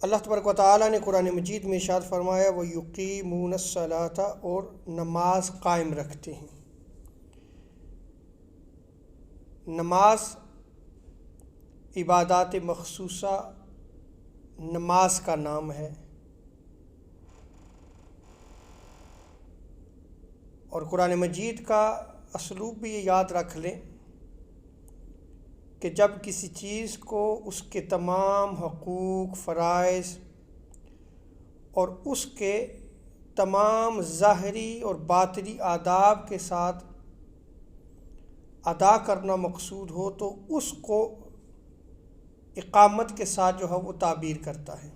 اللہ تبارک و تعالیٰ نے قرآن مجید میں ارشاد فرمایا وَيُقِيمُونَ الصَّلَاةَ، اور نماز قائم رکھتے ہیں۔ نماز عبادات مخصوصہ نماز کا نام ہے، اور قرآن مجید کا اسلوب بھی یہ یاد رکھ لیں کہ جب کسی چیز کو اس کے تمام حقوق، فرائض اور اس کے تمام ظاہری اور باطنی آداب کے ساتھ ادا کرنا مقصود ہو تو اس کو اقامت کے ساتھ جو ہے وہ تعبیر کرتا ہے۔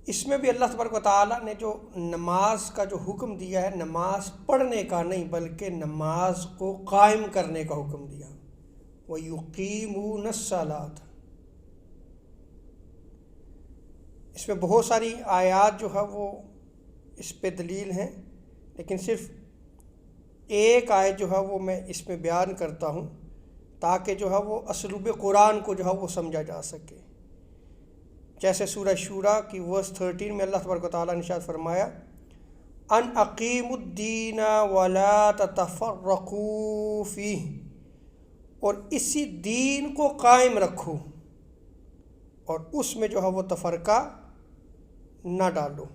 اس میں بھی اللہ تبارک و تعالیٰ نے جو نماز کا جو حکم دیا ہے، نماز پڑھنے کا نہیں بلکہ نماز کو قائم کرنے کا حکم دیا۔ وَيُقِيمُونَ الصَّلَاةَ، اس میں بہت ساری آیات جو ہے وہ اس پہ دلیل ہیں، لیکن صرف ایک آیت جو ہے وہ میں اس میں بیان کرتا ہوں تاکہ جو ہے وہ اسلوب قرآن کو جو ہے وہ سمجھا جا سکے۔ جیسے سورہ شورا کی ورس 13 میں اللہ تبارک و تعالیٰ نے ارشاد فرمایا ان اقیموا الدین ولا تتفرقوا فیہ، اور اسی دین کو قائم رکھو اور اس میں جو ہے وہ تفرقہ نہ ڈالو۔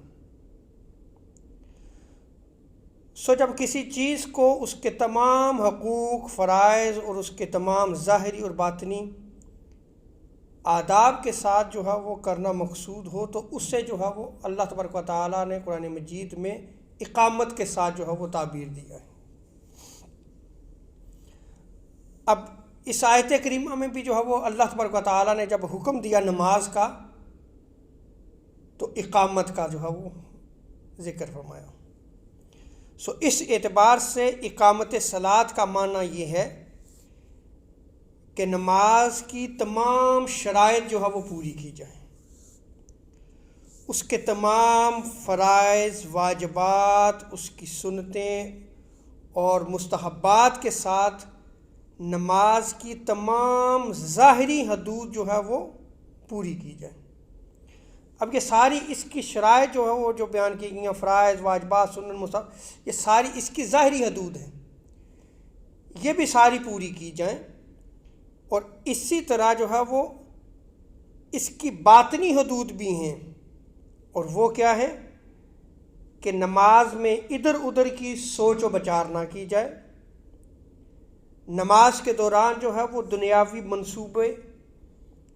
جب کسی چیز کو اس کے تمام حقوق، فرائض اور اس کے تمام ظاہری اور باطنی آداب کے ساتھ جو ہے وہ کرنا مقصود ہو تو اس سے جو ہے وہ اللہ تبارک و تعالیٰ نے قرآن مجید میں اقامت کے ساتھ جو ہے وہ تعبیر دیا ہے۔ اب اس آیت کریمہ میں بھی جو ہے وہ اللہ تبارک و تعالیٰ نے جب حکم دیا نماز کا تو اقامت کا جو ہے وہ ذکر فرمایا۔ اس اعتبار سے اقامت صلاۃ کا معنی یہ ہے کہ نماز کی تمام شرائط جو ہے وہ پوری کی جائیں، اس کے تمام فرائض، واجبات، اس کی سنتیں اور مستحبات کے ساتھ نماز کی تمام ظاہری حدود جو ہے وہ پوری کی جائیں۔ اب یہ ساری اس کی شرائط جو ہے وہ جو بیان کی گئی ہیں، فرائض، واجبات، سنن، مستحب، یہ ساری اس کی ظاہری حدود ہیں، یہ بھی ساری پوری کی جائیں۔ اور اسی طرح جو ہے وہ اس کی باطنی حدود بھی ہیں، اور وہ کیا ہے کہ نماز میں ادھر ادھر کی سوچ و بچار نہ کی جائے، نماز کے دوران جو ہے وہ دنیاوی منصوبے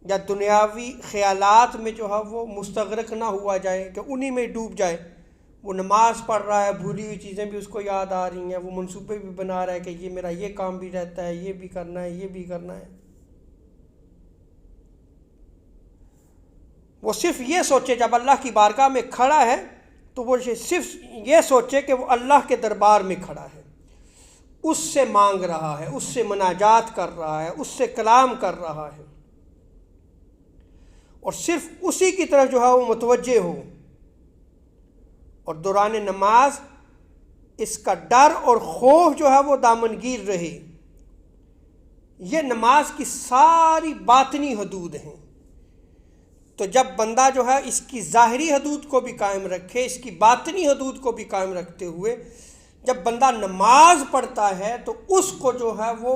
یا دنیاوی خیالات میں جو ہے وہ مستغرق نہ ہوا جائے کہ انہی میں ڈوب جائے۔ وہ نماز پڑھ رہا ہے، بھولی ہوئی چیزیں بھی اس کو یاد آ رہی ہیں، وہ منصوبے بھی بنا رہا ہے کہ یہ میرا یہ کام بھی رہتا ہے، یہ بھی کرنا ہے، یہ بھی کرنا ہے۔ وہ صرف یہ سوچے جب اللہ کی بارگاہ میں کھڑا ہے تو وہ صرف یہ سوچے کہ وہ اللہ کے دربار میں کھڑا ہے، اس سے مانگ رہا ہے، اس سے مناجات کر رہا ہے، اس سے کلام کر رہا ہے، اور صرف اسی کی طرف جو ہے وہ متوجہ ہو، اور دوران نماز اس کا ڈر اور خوف جو ہے وہ دامنگیر رہے۔ یہ نماز کی ساری باطنی حدود ہیں۔ تو جب بندہ جو ہے اس کی ظاہری حدود کو بھی قائم رکھے، اس کی باطنی حدود کو بھی قائم رکھتے ہوئے جب بندہ نماز پڑھتا ہے تو اس کو جو ہے وہ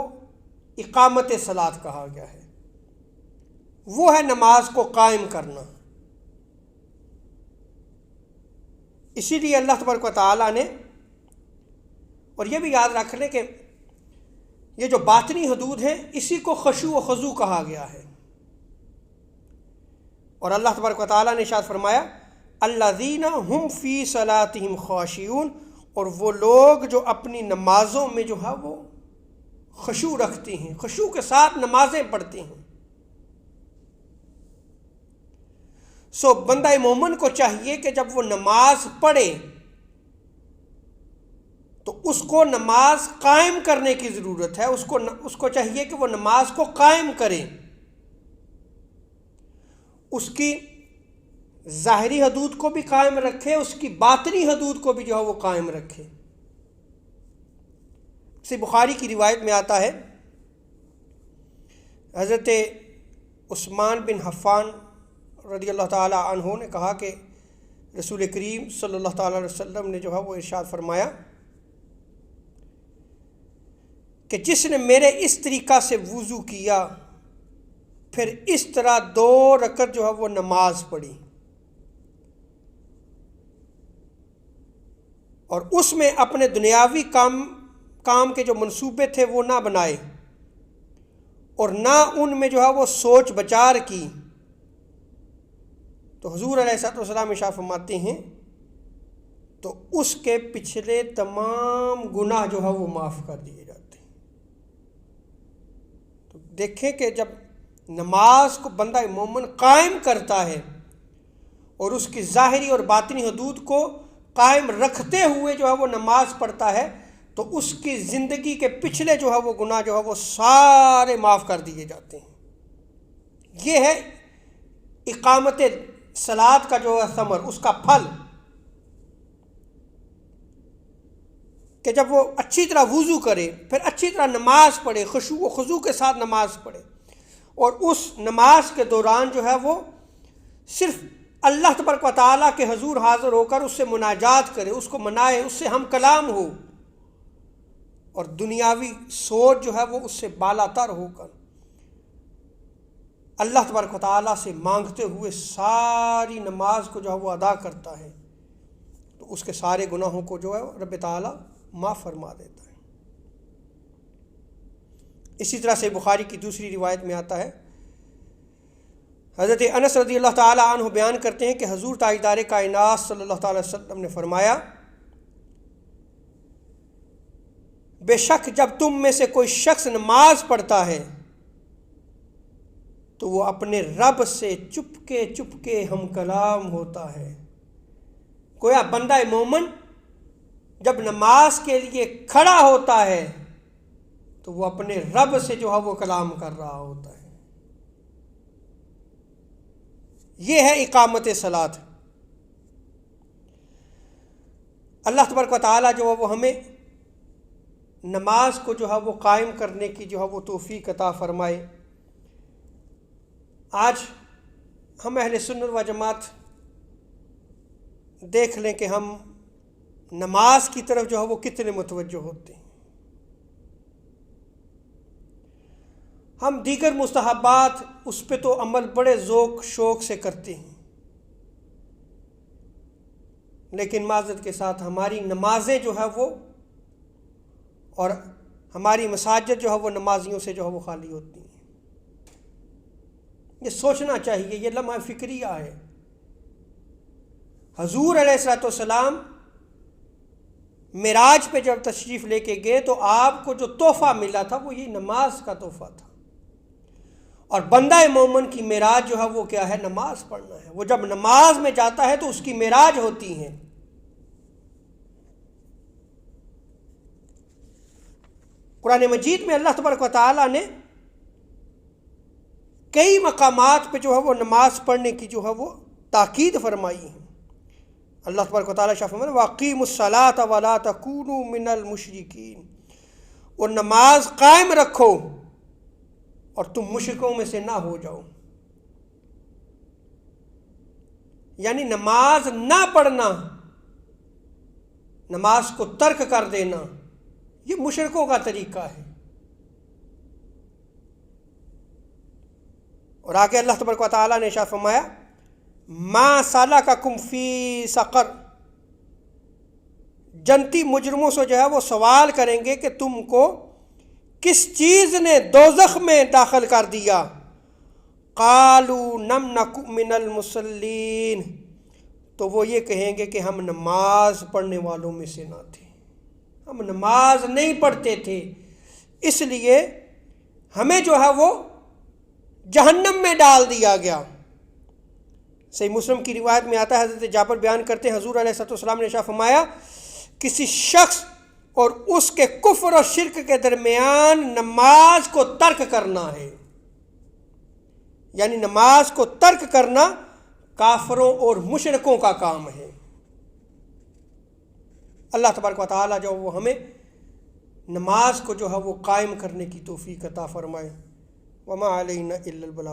اقامت صلاۃ کہا گیا ہے، وہ ہے نماز کو قائم کرنا۔ اسی لیے اللہ تبارک و تعالیٰ نے، اور یہ بھی یاد رکھ لیں کہ یہ جو باطنی حدود ہیں اسی کو خشوع و خضوع کہا گیا ہے، اور اللہ تبارک و تعالیٰ نے ارشاد فرمایا الذین هم فی صلاتہم خاشعون، اور وہ لوگ جو اپنی نمازوں میں جو ہے وہ خشوع رکھتے ہیں، خشوع کے ساتھ نمازیں پڑھتے ہیں۔ بندہ مومن کو چاہیے کہ جب وہ نماز پڑھے تو اس کو نماز قائم کرنے کی ضرورت ہے، اس کو چاہیے کہ وہ نماز کو قائم کرے، اس کی ظاہری حدود کو بھی قائم رکھے، اس کی باطنی حدود کو بھی جو ہے وہ قائم رکھے۔ اسی بخاری کی روایت میں آتا ہے، حضرت عثمان بن عفان رضی اللہ تعالی عنہ نے کہا کہ رسول کریم صلی اللہ تعالی علیہ وسلم نے جو ہے وہ ارشاد فرمایا کہ جس نے میرے اس طریقہ سے وضو کیا پھر اس طرح 2 رکعت جو ہے وہ نماز پڑھی اور اس میں اپنے دنیاوی کام کے جو منصوبے تھے وہ نہ بنائے اور نہ ان میں جو ہے وہ سوچ بچار کی، تو حضور علیہ الصلوۃ والسلام ارشاد فرماتے ہیں تو اس کے پچھلے تمام گناہ جو ہے وہ معاف کر دیے جاتے ہیں۔ تو دیکھیں کہ جب نماز کو بندہ مومن قائم کرتا ہے اور اس کی ظاہری اور باطنی حدود کو قائم رکھتے ہوئے جو ہے وہ نماز پڑھتا ہے تو اس کی زندگی کے پچھلے جو ہے وہ گناہ جو ہے وہ سارے معاف کر دیے جاتے ہیں۔ یہ ہے اقامت صلاۃ کا جو ہے ثمر، اس کا پھل، کہ جب وہ اچھی طرح وضو کرے، پھر اچھی طرح نماز پڑھے، خشوع و خضوع کے ساتھ نماز پڑھے، اور اس نماز کے دوران جو ہے وہ صرف اللہ تبارک و تعالیٰ کے حضور حاضر ہو کر اس سے مناجات کرے، اس کو منائے، اس سے ہم کلام ہو، اور دنیاوی سوچ جو ہے وہ اس سے بالا تر ہو کر اللہ تبارک و تعالیٰ سے مانگتے ہوئے ساری نماز کو جو ہے وہ ادا کرتا ہے، تو اس کے سارے گناہوں کو جو ہے رب تعالیٰ معاف فرما دیتا ہے۔ اسی طرح سے بخاری کی دوسری روایت میں آتا ہے، حضرت انس رضی اللہ تعالیٰ عنہ بیان کرتے ہیں کہ حضور تاجدار کائنات صلی اللہ تعالی وسلم نے فرمایا بے شک جب تم میں سے کوئی شخص نماز پڑھتا ہے تو وہ اپنے رب سے چپکے ہم کلام ہوتا ہے۔ گویا بندہ مومن جب نماز کے لیے کھڑا ہوتا ہے تو وہ اپنے رب سے جو ہے وہ کلام کر رہا ہوتا ہے۔ یہ ہے اقامت صلاۃ۔ اللہ تبارک و تعالیٰ جو ہے وہ ہمیں نماز کو جو ہے وہ قائم کرنے کی جو ہے وہ توفیق عطا فرمائے۔ آج ہم اہل سنت و جماعت دیکھ لیں کہ ہم نماز کی طرف جو ہے وہ کتنے متوجہ ہوتے ہیں۔ ہم دیگر مستحبات اس پہ تو عمل بڑے ذوق شوق سے کرتے ہیں، لیکن معذرت کے ساتھ ہماری نمازیں جو ہے وہ اور ہماری مساجد جو ہے وہ نمازیوں سے جو ہے وہ خالی ہوتی ہیں۔ یہ سوچنا چاہیے، یہ لمحہ فکریہ ہے۔ حضور علیہ الصلوۃ والسلام معراج پہ جب تشریف لے کے گئے تو آپ کو جو تحفہ ملا تھا وہ یہ نماز کا تحفہ تھا، اور بندہ مومن کی معراج جو ہے وہ کیا ہے؟ نماز پڑھنا ہے۔ وہ جب نماز میں جاتا ہے تو اس کی معراج ہوتی ہے۔ قرآن مجید میں اللہ تبارک و تعالیٰ نے کئی مقامات پہ جو ہے وہ نماز پڑھنے کی جو ہے وہ تاکید فرمائی ہے۔ اللہ تبارک و تعالیٰ فرماتے ہیں وَأَقِیمُوا الصَّلَاةَ وَلَا تَکُونُوا مِنَ الْمُشْرِکِینَ، اور نماز قائم رکھو اور تم مشرکوں میں سے نہ ہو جاؤ۔ یعنی نماز نہ پڑھنا، نماز کو ترک کر دینا، یہ مشرکوں کا طریقہ ہے۔ اور آگے اللہ تبارک و تعالیٰ نے ارشاد فرمایا ما سلککم فی سقر، جنتی مجرموں سے جو ہے وہ سوال کریں گے کہ تم کو کس چیز نے دوزخ میں داخل کر دیا؟ قالوا لم نک من المصلین، تو وہ یہ کہیں گے کہ ہم نماز پڑھنے والوں میں سے نہ تھے، ہم نماز نہیں پڑھتے تھے، اس لیے ہمیں جو ہے وہ جہنم میں ڈال دیا گیا۔ صحیح مسلم کی روایت میں آتا ہے، حضرت جابر بیان کرتے ہیں حضور علیہ السلام نے ارشاد فرمایا کسی شخص اور اس کے کفر اور شرک کے درمیان نماز کو ترک کرنا ہے، یعنی نماز کو ترک کرنا کافروں اور مشرکوں کا کام ہے۔ اللہ تبارک و تعالیٰ جو وہ ہمیں نماز کو جو ہے وہ قائم کرنے کی توفیق عطا فرمائے۔ وما علینا الا البلاغ۔